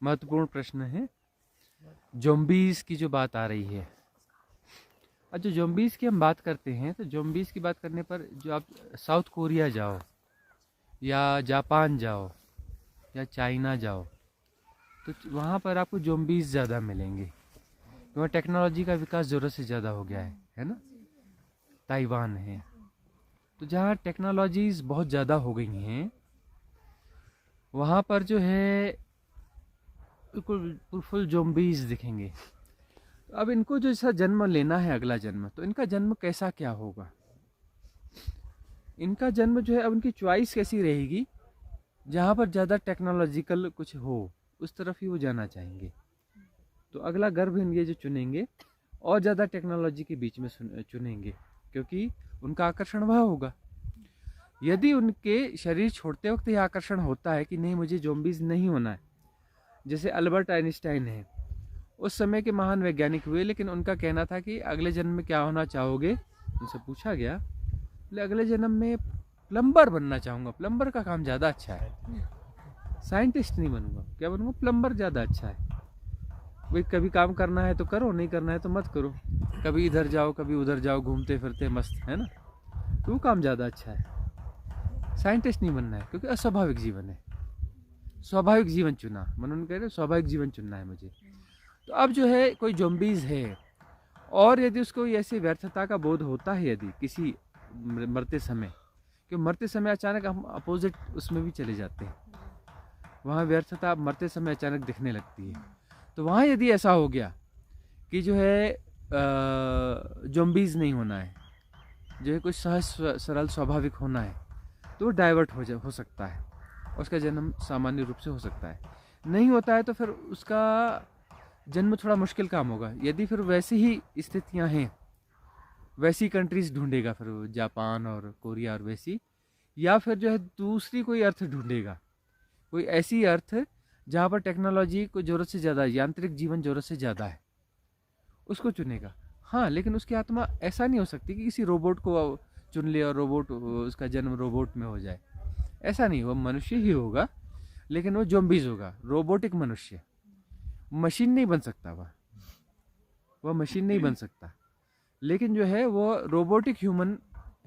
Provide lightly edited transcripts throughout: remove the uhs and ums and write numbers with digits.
महत्वपूर्ण प्रश्न है। ज़ॉम्बीज़ की जो बात आ रही है, और जो ज़ॉम्बीज़ की हम बात करते हैं तो ज़ॉम्बीज़ की बात करने पर जो आप साउथ कोरिया जाओ या जापान जाओ या चाइना जाओ तो वहाँ पर आपको ज़ॉम्बीज़ ज़्यादा मिलेंगे, क्योंकि टेक्नोलॉजी का विकास ज़रूरत से ज़्यादा हो गया है ना। ताइवान है, तो जहाँ टेक्नोलॉजीज़ बहुत ज़्यादा हो गई हैं वहाँ पर जो है बिल्कुल फुल ज़ॉम्बीज़ दिखेंगे। अब इनको जो ऐसा जन्म लेना है, अगला जन्म, तो इनका जन्म कैसा क्या होगा? इनका जन्म जो है अब उनकी चॉइस कैसी रहेगी, जहाँ पर ज़्यादा टेक्नोलॉजिकल कुछ हो उस तरफ ही वो जाना चाहेंगे। तो अगला गर्भ ये जो चुनेंगे और ज़्यादा टेक्नोलॉजी के बीच में चुनेंगे, क्योंकि उनका आकर्षण वह होगा। यदि उनके शरीर छोड़ते वक्त ये आकर्षण होता है कि नहीं मुझे ज़ॉम्बीज़ नहीं होना है, जैसे अल्बर्ट आइंस्टाइन है, उस समय के महान वैज्ञानिक हुए, लेकिन उनका कहना था कि अगले जन्म में क्या होना चाहोगे। उनसे पूछा गया, बोले अगले जन्म में प्लम्बर बनना चाहूँगा, प्लम्बर का काम ज़्यादा अच्छा है, साइंटिस्ट नहीं बनूंगा। क्या बनूंगा? प्लम्बर ज़्यादा अच्छा है। भाई कभी काम करना है तो करो, नहीं करना है तो मत करो, कभी इधर जाओ कभी उधर जाओ, घूमते फिरते मस्त, है ना। तो वो काम ज़्यादा अच्छा है, साइंटिस्ट नहीं बनना है, क्योंकि अस्वाभाविक जीवन है। स्वाभाविक जीवन चुना, मनोन कह रहे स्वाभाविक जीवन चुनना है मुझे। तो अब जो है कोई ज़ॉम्बीज़ है और यदि उसको ऐसी व्यर्थता का बोध होता है, यदि किसी मरते समय, कि मरते समय अचानक हम अपोजिट उसमें भी चले जाते हैं, वहाँ व्यर्थता मरते समय अचानक दिखने लगती है। तो वहाँ यदि ऐसा हो गया कि जो है ज़ॉम्बीज़ नहीं होना है, जो है कुछ सहज सरल स्वाभाविक होना है, तो वो डाइवर्ट हो सकता है, उसका जन्म सामान्य रूप से हो सकता है। नहीं होता है तो फिर उसका जन्म थोड़ा मुश्किल काम होगा। यदि फिर वैसी ही स्थितियां हैं, वैसी कंट्रीज़ ढूंढेगा फिर वो, जापान और कोरिया और वैसी, या फिर जो है दूसरी कोई अर्थ ढूंढेगा, कोई ऐसी अर्थ जहाँ पर टेक्नोलॉजी को ज़रूरत से ज़्यादा, यांत्रिक जीवन ज़रूरत से ज़्यादा है, उसको चुनेगा। हाँ, लेकिन उसकी आत्मा ऐसा नहीं हो सकती कि किसी रोबोट को चुन ले और रोबोट, उसका जन्म रोबोट में हो जाए, ऐसा नहीं। वो मनुष्य ही होगा, लेकिन वो ज़ॉम्बीज़ होगा, रोबोटिक मनुष्य, मशीन नहीं बन सकता। वह मशीन नहीं बन सकता, लेकिन जो है वो रोबोटिक ह्यूमन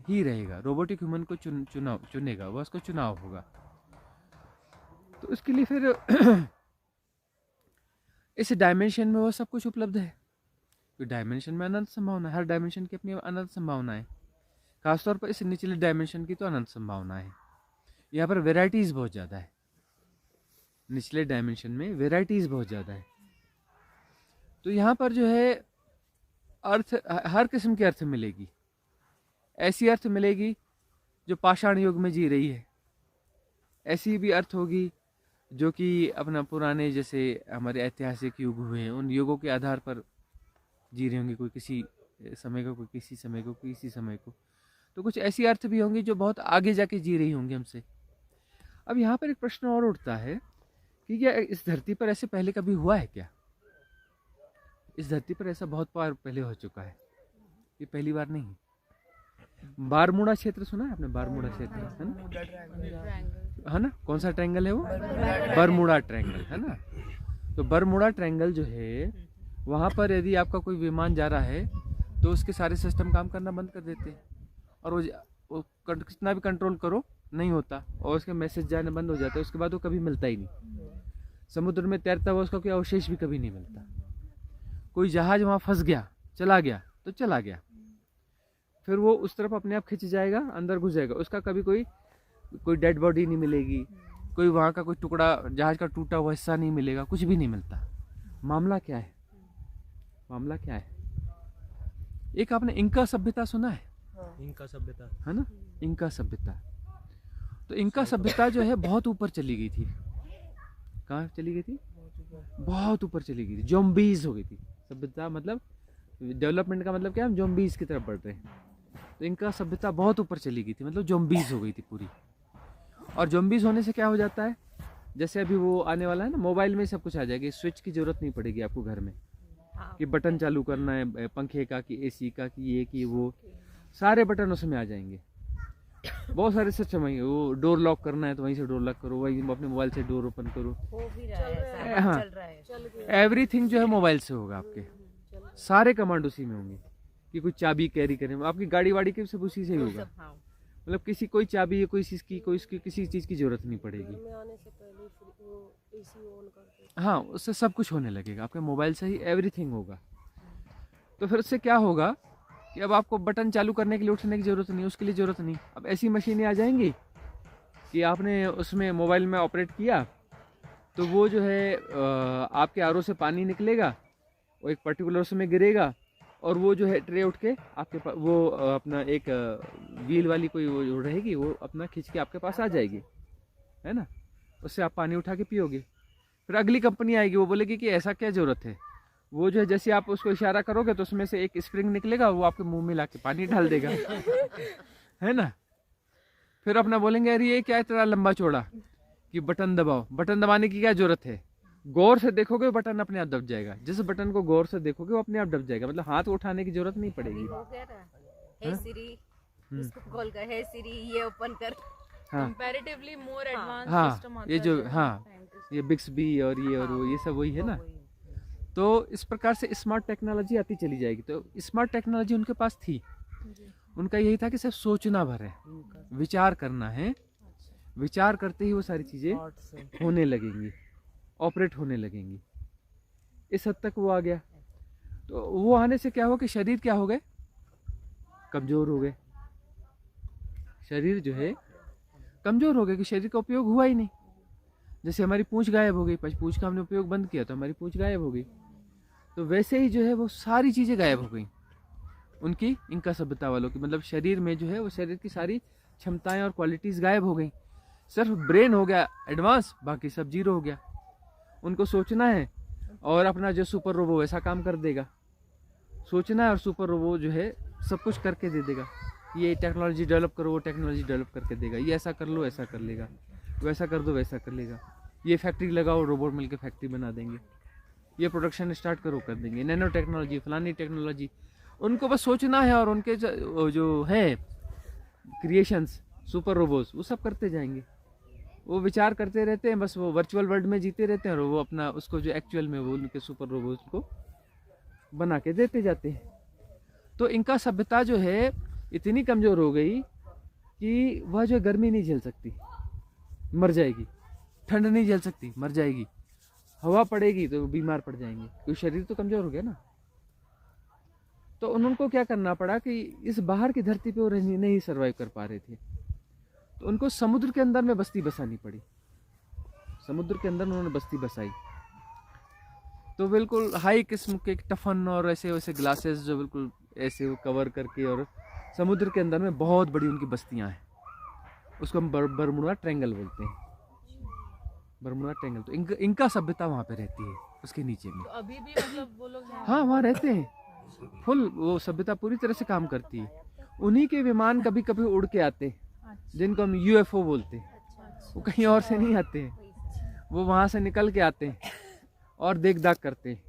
ही रहेगा, रोबोटिक ह्यूमन को चुनेगा, वह उसको चुनाव होगा। तो उसके लिए फिर इस डायमेंशन में वो सब कुछ उपलब्ध है। तो डायमेंशन में अनंत संभावना है, हर डायमेंशन की अपनी अनंत संभावना है, खासतौर पर इस निचले डायमेंशन की तो अनंत संभावना है। यहाँ पर वेराइटीज़ बहुत ज़्यादा है, निचले डायमेंशन में वेराइटीज़ बहुत ज़्यादा है। तो यहाँ पर जो है अर्थ, हर किस्म की अर्थ मिलेगी। ऐसी अर्थ मिलेगी जो पाषाण युग में जी रही है, ऐसी भी अर्थ होगी जो कि अपना पुराने जैसे हमारे ऐतिहासिक युग हुए हैं, उन युगों के आधार पर जी रही होंगी, कोई किसी समय को, कोई किसी समय को, किसी समय को। तो कुछ ऐसी अर्थ भी होंगी जो बहुत आगे जाके जी रही होंगी हमसे। अब यहाँ पर एक प्रश्न और उठता है कि क्या इस धरती पर ऐसे पहले कभी हुआ है क्या? इस धरती पर ऐसा बहुत बार पहले हो चुका है, ये पहली बार नहीं। बारमूडा क्षेत्र सुना है आपने? बारमूडा क्षेत्र है ना, कौन सा ट्रायंगल है वो? बरमूडा ट्रायंगल, है ना। तो बरमूडा ट्रायंगल जो है, वहाँ पर यदि आपका कोई विमान जा रहा है तो उसके सारे सिस्टम काम करना बंद कर देते हैं, और वो कितना भी कंट्रोल करो नहीं होता, और उसके मैसेज जाने बंद हो जाते हैं। उसके बाद वो कभी मिलता ही नहीं। समुद्र में तैरता हुआ उसका कोई अवशेष भी कभी नहीं मिलता। कोई जहाज वहाँ फंस गया, चला गया तो चला गया, फिर वो उस तरफ अपने आप खिंच जाएगा, अंदर घुस जाएगा, उसका कभी कोई डेड बॉडी नहीं मिलेगी, कोई वहाँ का कोई टुकड़ा, जहाज का टूटा हुआ हिस्सा नहीं मिलेगा, कुछ भी नहीं मिलता। मामला क्या है? मामला क्या है? एक आपने इंका सभ्यता सुना है? इंका सभ्यता, है ना, इंका सभ्यता। तो इंका सभ्यता जो है बहुत ऊपर चली गई थी। कहाँ चली गई थी? बहुत ऊपर चली गई थी, ज़ॉम्बीज़ हो गई थी सभ्यता। मतलब डेवलपमेंट का मतलब क्या है, हम ज़ॉम्बीज़ की तरफ बढ़ रहे हैं। तो इनका सभ्यता बहुत ऊपर चली गई थी, मतलब ज़ॉम्बीज़ हो गई थी पूरी। और ज़ॉम्बीज़ होने से क्या हो जाता है, जैसे अभी वो आने वाला है ना, मोबाइल में सब कुछ आ जाएगा, स्विच की ज़रूरत नहीं पड़ेगी आपको घर में, कि बटन चालू करना है पंखे का, कि एसी का, कि ये कि वो, सारे बटन उसमें आ जाएंगे। बहुत सारे सिस्टम है, वो डोर लॉक करना है तो वहीं से डोर लॉक करो, वहीं अपने मोबाइल से डोर ओपन करो। हो भी रहा है, हाँ, चल रहा है। एवरीथिंग जो है मोबाइल से होगा, आपके सारे कमांड उसी में होंगे। कि कोई चाबी कैरी करें, आपकी गाड़ी वाड़ी की सब उसी से ही होगा। हाँ। मतलब किसी कोई चाबी या कोई चीज़ की कोई इसकी किसी चीज़ की जरूरत नहीं पड़ेगी। आने से पहले वो एसी ऑन करके, हाँ, उससे सब कुछ होने लगेगा, आपके मोबाइल से ही एवरीथिंग होगा। तो फिर उससे क्या होगा कि अब आपको बटन चालू करने के लिए उठने की ज़रूरत नहीं, उसके लिए ज़रूरत नहीं। अब ऐसी मशीनें आ जाएंगी कि आपने उसमें मोबाइल में ऑपरेट किया तो वो जो है आपके आरओ से पानी निकलेगा, वो एक पर्टिकुलर उसमें गिरेगा और वो जो है ट्रे उठ के आपके पास वो अपना एक व्हील वाली कोई वो जो रहेगी वो अपना खींच के आपके पास आ जाएगी, है ना। उससे आप पानी उठा के पियोगे। फिर अगली कंपनी आएगी, वो बोलेगी कि ऐसा क्या ज़रूरत है। वो जो है जैसे आप उसको इशारा करोगे तो उसमें से एक स्प्रिंग निकलेगा, वो आपके मुंह में लाके पानी डाल देगा है ना। फिर अपना बोलेंगे अरे ये क्या इतना लंबा चौड़ा कि बटन दबाओ। बटन दबाने की क्या जरूरत है, गौर से देखोगे बटन अपने आप दब जाएगा। जिस बटन को गौर से देखोगे वो अपने आप दब जाएगा, मतलब हाथ उठाने की जरूरत नहीं पड़ेगी। हो गया ना, हे सिरी, इसको कॉल कर, हे सिरी ये ओपन कर। हाँ कंपैरेटिवली मोर एडवांस हाँ, सिस्टम आता ये जो है। हाँ ये बिक्सबी और ये और वो ये सब वही है ना। तो इस प्रकार से स्मार्ट टेक्नोलॉजी आती चली जाएगी। तो स्मार्ट टेक्नोलॉजी उनके पास थी, उनका यही था कि सिर्फ सोचना भर है, विचार करना है। विचार करते ही वो सारी चीज़ें होने लगेंगी, ऑपरेट होने लगेंगी। इस हद तक वो आ गया। तो वो आने से क्या हुआ कि शरीर क्या हो गए, कमज़ोर हो गए। शरीर जो है कमज़ोर हो गया कि शरीर का उपयोग हुआ ही नहीं। जैसे हमारी पूंछ गायब हो गई, पूंछ का हमने उपयोग बंद किया तो हमारी पूंछ गायब हो गई। तो वैसे ही जो है वो सारी चीज़ें गायब हो गई उनकी, इनका सभ्यता वालों की। मतलब शरीर में जो है वो शरीर की सारी क्षमताएं और क्वालिटीज़ गायब हो गई। सिर्फ ब्रेन हो गया एडवांस, बाकी सब जीरो हो गया। उनको सोचना है और अपना जो सुपर रोबो वैसा काम कर देगा। सोचना है और सुपर रोबो जो है सब कुछ करके दे देगा। ये टेक्नोलॉजी डेवलप करो, वो टेक्नोलॉजी डेवलप करके देगा। ये ऐसा कर लो, ऐसा कर लेगा। वैसा कर दो, वैसा कर लेगा। ये फैक्ट्री लगाओ, रोबोट मिलकर फैक्ट्री बना देंगे। ये प्रोडक्शन स्टार्ट करो, कर देंगे। नैनो टेक्नोलॉजी, फलानी टेक्नोलॉजी। उनको बस सोचना है और उनके जो है क्रिएशंस सुपर रोबोट्स वो सब करते जाएंगे। वो विचार करते रहते हैं, बस वो वर्चुअल वर्ल्ड में जीते रहते हैं और वो अपना उसको जो एक्चुअल में वो उनके सुपर रोबोट्स को बना के देते जाते हैं। तो इनका सभ्यता जो है इतनी कमज़ोर हो गई कि वह जो गर्मी नहीं झेल सकती, मर जाएगी। ठंड नहीं झेल सकती, मर जाएगी। हवा पड़ेगी तो बीमार पड़ जाएंगे, क्योंकि शरीर तो कमज़ोर हो गया ना। तो उनको क्या करना पड़ा कि इस बाहर की धरती पे वो नहीं सर्वाइव कर पा रहे थे, तो उनको समुद्र के अंदर में बस्ती बसानी पड़ी। समुद्र के अंदर उन्होंने बस्ती बसाई। तो बिल्कुल हाई किस्म के टफन और ऐसे वैसे ग्लासेस जो बिल्कुल ऐसे वो कवर करके, और समुद्र के अंदर में बहुत बड़ी उनकी बस्तियां हैं। उसको हम बरमुडा ट्रायंगल बोलते हैं, बरमुडा ट्रायंगल। तो इनका सभ्यता वहाँ पे रहती है उसके नीचे में। तो अभी भी मतलब वो लोग हाँ वहाँ रहते हैं, फुल वो सभ्यता पूरी तरह से काम करती है। उन्हीं के विमान कभी कभी उड़ के आते हैं, जिनको हम यूएफओ बोलते हैं। वो कहीं और से नहीं आते हैं, वो वहाँ से निकल के आते हैं और देख दाख करते हैं।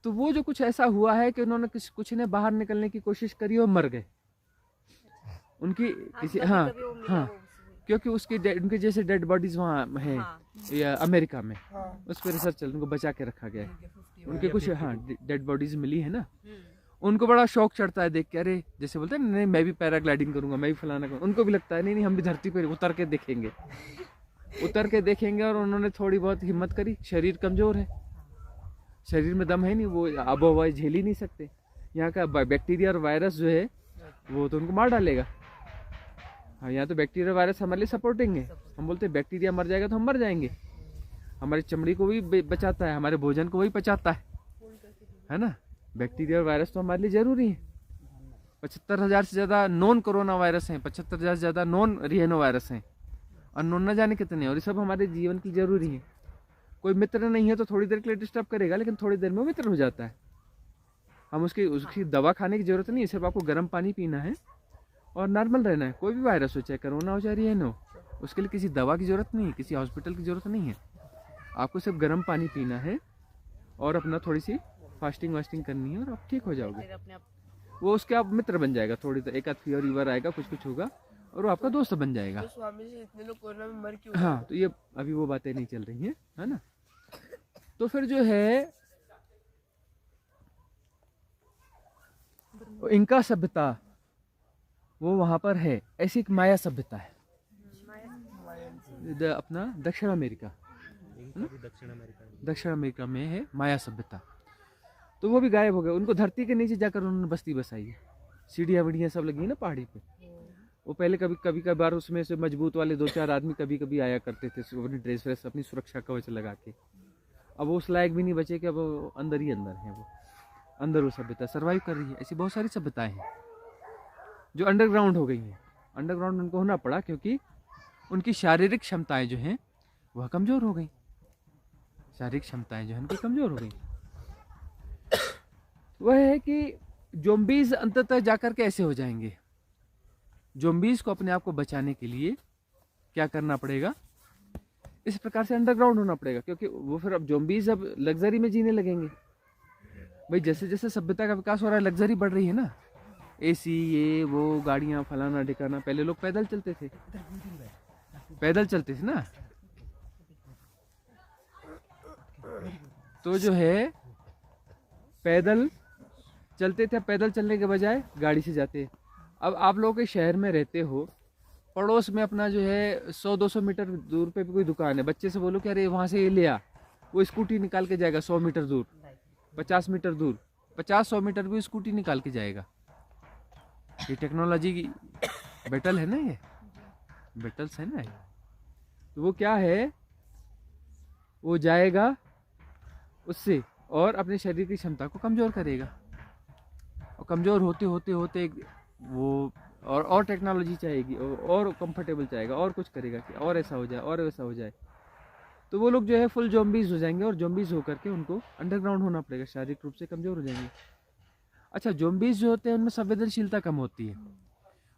तो वो जो कुछ ऐसा हुआ है कि उन्होंने कुछ ने बाहर निकलने की कोशिश करी और मर गए। उनकी किसी हाँ हाँ, क्योंकि उनके जैसे डेड बॉडीज वहाँ है या अमेरिका में, उस पर रिसर्च चल, उनको बचा के रखा गया है। उनके कुछ हाँ डेड बॉडीज मिली है ना। उनको बड़ा शौक चढ़ता है देख के, अरे जैसे बोलते हैं नहीं मैं भी पैराग्लाइडिंग करूंगा, मैं भी फलाना करूँगा। उनको भी लगता है नहीं नहीं हम भी धरती पर उतर के देखेंगे, उतर के देखेंगे। और उन्होंने थोड़ी बहुत हिम्मत करी। शरीर कमज़ोर है, शरीर में दम है नहीं, वो आबो हवा झेल ही नहीं सकते। यहाँ का बैक्टीरिया और वायरस जो है वो तो उनको मार डालेगा। हाँ, यहाँ तो बैक्टीरिया वायरस हमारे लिए सपोर्टिंग है। हम बोलते हैं बैक्टीरिया मर जाएगा तो हम मर जाएंगे। हमारी चमड़ी को भी बचाता है, हमारे भोजन को वही पचाता है ना। बैक्टीरिया और वायरस तो हमारे लिए ज़रूरी है। 75,000 से ज़्यादा नॉन कोरोना वायरस हैं, 75,000 से ज़्यादा नॉन रिहेनो वायरस हैं, और नॉन न जाने कितने। और ये सब हमारे जीवन की ज़रूरी है। कोई मित्र नहीं है तो थोड़ी देर के लिए डिस्टर्ब करेगा, लेकिन थोड़ी देर में वो मित्र हो जाता है। हम उसकी दवा खाने की ज़रूरत नहीं है, सिर्फ आपको गर्म पानी पीना है और नॉर्मल रहना है। कोई भी वायरस हो, चाहे कोरोना हो चाहे रिहेनो, उसके लिए किसी दवा की ज़रूरत नहीं है, किसी हॉस्पिटल की ज़रूरत नहीं है। आपको सिर्फ गर्म पानी पीना है और अपना थोड़ी सी फास्टिंग वास्टिंग करनी है और आप ठीक हो जाओगे। वो उसके आप मित्र बन जाएगा। थोड़ी तो एक आध फीवर आएगा, कुछ होगा, और वो आपका दोस्त बन जाएगा। तो स्वामी जी इतने लोग कोरोना में मर क्यों हाँ, तो ये अभी वो बातें नहीं चल रही हैं, है ना। तो फिर जो है इनका सभ्यता वो वहाँ पर है, ऐसी एक माया सभ्यता है। अपना दक्षिण अमेरिका, दक्षिण अमेरिका में है माया सभ्यता। तो वो भी गायब हो गए, उनको धरती के नीचे जाकर उन्होंने बस्ती बसाई है। सीढ़ियाँ वीढ़ियाँ सब लगी है ना पहाड़ी पे। वो पहले कभी कभार उसमें से मजबूत वाले 2-4 आदमी कभी कभी आया करते थे अपनी ड्रेस व्रेस अपनी सुरक्षा कवच लगा के। अब वो उस लायक भी नहीं बचे कि अब वो अंदर ही अंदर है, वो अंदर वो सभ्यता सर्वाइव कर रही है। ऐसी बहुत सारी सभ्यताएं हैं जो अंडरग्राउंड हो गई हैं। अंडरग्राउंड उनको होना पड़ा क्योंकि उनकी शारीरिक क्षमताएं जो हैं वह कमज़ोर हो गई। शारीरिक क्षमताएं जो हैं उनकी कमज़ोर हो गई। वह है कि ज़ॉम्बीज़ अंततः जाकर के ऐसे हो जाएंगे। ज़ॉम्बीज़ को अपने आप को बचाने के लिए क्या करना पड़ेगा, इस प्रकार से अंडरग्राउंड होना पड़ेगा। क्योंकि वो फिर अब ज़ॉम्बीज़ अब लग्जरी में जीने लगेंगे। भाई जैसे जैसे सभ्यता का विकास हो रहा है लग्जरी बढ़ रही है ना, एसी ये वो गाड़ियाँ फलाना ठिकाना। पहले लोग पैदल चलते थे, पैदल चलते थे ना। तो जो है पैदल चलते थे, पैदल चलने के बजाय गाड़ी से जाते। अब आप लोग के शहर में रहते हो, पड़ोस में अपना जो है 100-200 मीटर दूर पे भी कोई दुकान है, बच्चे से बोलो कि अरे वहाँ से ये ले आ, वो स्कूटी निकाल के जाएगा 100 मीटर दूर, 50 मीटर दूर, 50-100 मीटर भी स्कूटी निकाल के जाएगा। ये टेक्नोलॉजी की बैटल है ना, ये बैटल्स है ना। तो वो क्या है, वो जाएगा उससे और अपने शरीर की क्षमता को कमज़ोर करेगा। और कमज़ोर होते होते होते वो और टेक्नोलॉजी चाहेगी और कंफर्टेबल चाहेगा और कुछ करेगा कि और ऐसा हो जाए और वैसा हो जाए। तो वो लोग जो है फुल ज़ॉम्बीज़ हो जाएंगे और ज़ॉम्बीज़ होकर के उनको अंडरग्राउंड होना पड़ेगा, शारीरिक रूप से कमज़ोर हो जाएंगे। अच्छा, ज़ॉम्बीज़ जो होते हैं उनमें संवेदनशीलता कम होती है।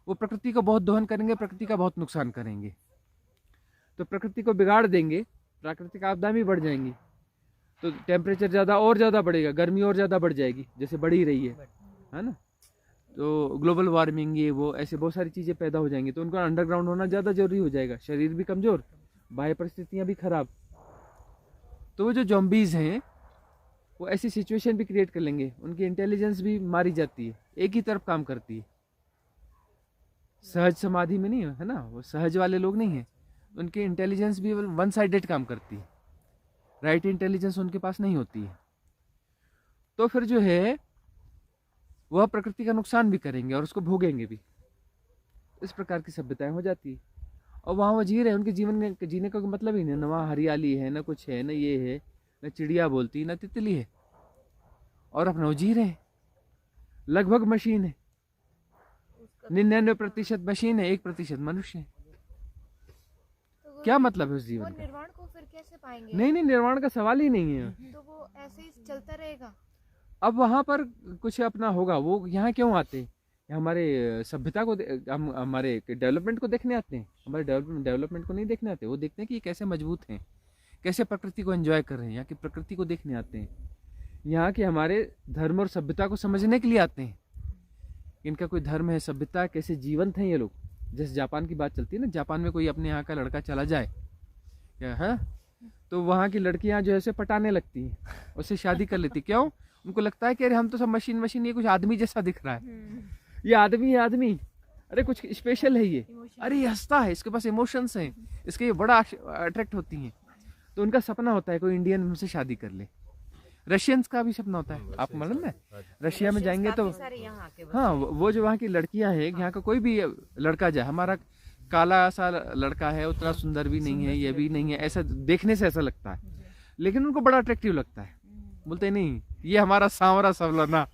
वो प्रकृति को बहुत दोहन करेंगे, प्रकृति का बहुत नुकसान करेंगे। तो प्रकृति को बिगाड़ देंगे, प्राकृतिक आपदाएं भी बढ़ जाएंगी। तो टेम्परेचर ज़्यादा और ज़्यादा बढ़ेगा, गर्मी और ज़्यादा बढ़ जाएगी जैसे बढ़ ही रही है ना। तो ग्लोबल वार्मिंग ये वो ऐसे बहुत सारी चीज़ें पैदा हो जाएंगी। तो उनको अंडरग्राउंड होना ज़्यादा जरूरी हो जाएगा। शरीर भी कमज़ोर, बाह्य परिस्थितियाँ भी खराब। तो वो जो ज़ॉम्बीज़ हैं वो ऐसी सिचुएशन भी क्रिएट कर लेंगे, उनकी इंटेलिजेंस भी मारी जाती है, एक ही तरफ काम करती है। सहज समाधि में नहीं है ना, वो सहज वाले लोग नहीं हैं। उनकी इंटेलिजेंस भी वन साइडेड काम करती है, राइट इंटेलिजेंस उनके पास नहीं होती है। तो फिर जो है वह प्रकृति का नुकसान भी करेंगे और उसको भोगेंगे भी। इस प्रकार की सभ्यताएं हो जाती है। और वहाँ वो जी रहे हैं, उनके जीवन में जीने का कोई मतलब ही नहीं। न वहाँ हरियाली है, न कुछ है, न ये है, न चिड़िया बोलती, न तितली है, और अपना वो जी रहे हैं। लगभग मशीन है, 99% मशीन है, 1% मनुष्य है। क्या मतलब है उस जीवन का? निर्वाण को फिर कैसे पाएंगे? नहीं, निर्वाण का सवाल ही नहीं है। तो वो ऐसे ही चलता रहेगा। अब वहाँ पर कुछ अपना होगा। वो यहाँ क्यों आते हैं? हमारे सभ्यता को हम हमारे डेवलपमेंट को देखने आते हैं। हमारे डेवलपमेंट को नहीं देखने आते। वो देखते हैं कि ये कैसे मजबूत हैं, कैसे प्रकृति को एंजॉय कर रहे हैं। यहाँ की प्रकृति को देखने आते हैं, यहाँ के हमारे धर्म और सभ्यता को समझने के लिए आते हैं। इनका कोई धर्म है, सभ्यता, कैसे जीवंत हैं ये लोग। जैसे जापान की बात चलती है ना, जापान में कोई अपने यहाँ का लड़का चला जाए क्या है, तो वहाँ की लड़कियाँ जो है पटाने लगती हैं, उससे शादी कर लेती। क्यों? उनको लगता है कि अरे हम तो सब मशीन, ये कुछ आदमी जैसा दिख रहा है, ये आदमी है आदमी, अरे कुछ स्पेशल है ये, अरे ये हंसता है, इसके पास इमोशंस हैं, इसके ये बड़ा अट्रैक्ट होती हैं। तो उनका सपना होता है कोई इंडियन हमसे शादी कर ले। रशियंस का भी सपना होता है, आप मालूम है, रशिया में जाएंगे तो हाँ, वो जो वहाँ की लड़कियाँ हैं, यहाँ का कोई भी लड़का जाए, हमारा काला सा लड़का है, उतना सुंदर भी नहीं है, ये भी नहीं है, ऐसा देखने से ऐसा लगता है, लेकिन उनको बड़ा अट्रैक्टिव लगता है। बोलते नहीं ये हमारा सांवरा सवलना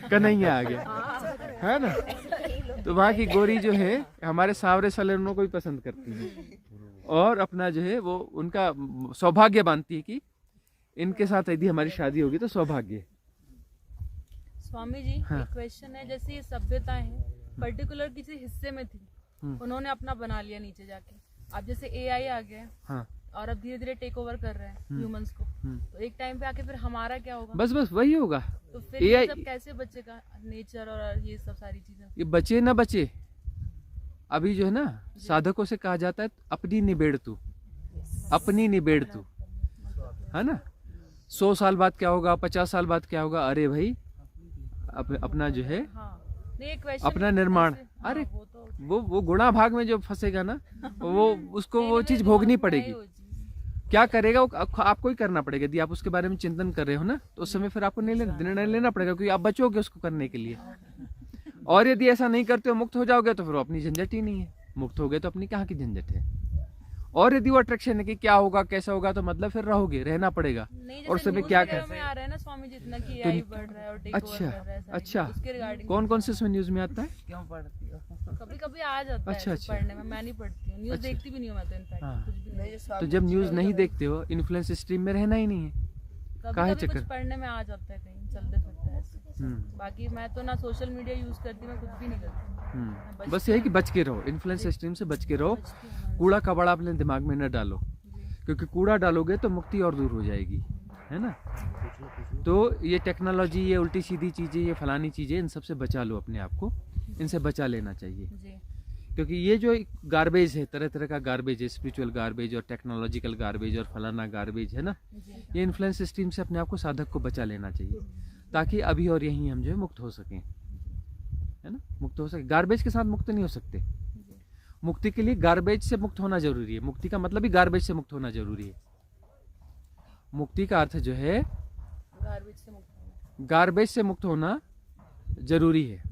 कन्हैया आ गया, है ना। तो वहाँ की गोरी जो है हमारे सांवरे सवलनों को भी पसंद करती है, और अपना जो है वो उनका सौभाग्य मानती है कि इनके साथ यदि हमारी शादी होगी तो सौभाग्य। स्वामी जी, हाँ। एक क्वेश्चन है, जैसे ये सभ्यताएं हैं पर्टिकुलर किसी हिस्से में थी, उन्होंने अपना बना लिया नीचे जाके, अब जैसे एआई आ गया है, हाँ, और अब धीरे धीरे टेक ओवर कर रहे हैं ह्यूमंस को, तो एक टाइम पे आके फिर हमारा क्या होगा? बस वही होगा। तो फिर ये AI सब कैसे बचेगा, नेचर और ये सब सारी चीजें? ये बचे ना बचे, अभी जो है ना साधकों से कहा जाता है अपनी निबेड़ तू, अपनी निबेड़ तू, है ना। 100 साल बाद क्या होगा, 50 साल बाद क्या होगा, अरे भाई अपना जो है हाँ नहीं, एक question अपना है, निर्माण, जैसे- हाँ, अरे वो तो वो गुणा भाग में जो फंसेगा ना वो उसको नहीं, वो नहीं, चीज मैं भोगनी तो पड़ेगी। नहीं वो चीज़। क्या करेगा वो आपको ही करना पड़ेगा। यदि आप उसके बारे में चिंतन कर रहे हो ना तो उस समय फिर आपको निर्णय लेना पड़ेगा, क्योंकि आप बचोगे उसको करने के लिए। और यदि ऐसा नहीं करते हो, मुक्त हो जाओगे, तो फिर वो अपनी झंझट ही नहीं है। मुक्त हो गए तो अपनी कहाँ की झंझट है। और यदि वो अट्रैक्शन है कि क्या होगा कैसा होगा, तो मतलब फिर रहोगे, रहना पड़ेगा। नहीं, और जैसे समय news क्या वगैरह कर में आ रहा है ना स्वामी जी, इतना कि तो- AI बढ़ रहा है और टेक अच्छा, ओवर कर रहा है सारी अच्छा। चीज़, उसके रिगार्डिंग कौन कौन से इसमें न्यूज में आता है? कभी कभी आ जाता अच्छा, है अच्छा। पढ़ने में, मैं नहीं पढ़ती हूँ न्यूज़, अच्छा। देखती भी नहीं हूँ मैं तो इनफैक्ट, हाँ। कुछ भी नहीं। नहीं, तो जब न्यूज नहीं देखते हो, इन्फ्लुएंस स्ट्रीम में रहना ही नहीं है। कभी काहे कभी चक्कर? कुछ पढ़ने में आ जाता है, कहीं चलते फिरते है ऐसे। बाकी मैं तो ना सोशल मीडिया यूज करती, मैं कुछ भी नहीं करती। बस यही कि बच के रहो, इन्फ्लुएंस स्ट्रीम से बच के रहो। कूड़ा कबाड़ा अपने दिमाग में न डालो, क्योंकि कूड़ा डालोगे तो मुक्ति और दूर हो जाएगी, है ना। तो ये टेक्नोलॉजी, ये उल्टी सीधी चीज़ें, ये फलानी चीज़ें, इन सब से बचा लो अपने आप को, इनसे बचा लेना चाहिए। जी क्योंकि ये जो गार्बेज है, तरह तरह का गार्बेज है, स्पिरिचुअल गार्बेज और टेक्नोलॉजिकल गार्बेज और फलाना गार्बेज है ना, जी ये इन्फ्लुएंस स्ट्रीम से अपने आप को, साधक को बचा लेना चाहिए, ताकि अभी और यहीं हम जो है मुक्त हो सकें, है ना। मुक्त हो सके, गार्बेज के साथ मुक्त नहीं हो सकते। मुक्ति के लिए गार्बेज से मुक्त होना जरूरी है। मुक्ति का मतलब ही गार्बेज से मुक्त होना जरूरी है। मुक्ति का अर्थ जो है गार्बेज से मुक्त होना। गार्बेज से मुक्त होना जरूरी है।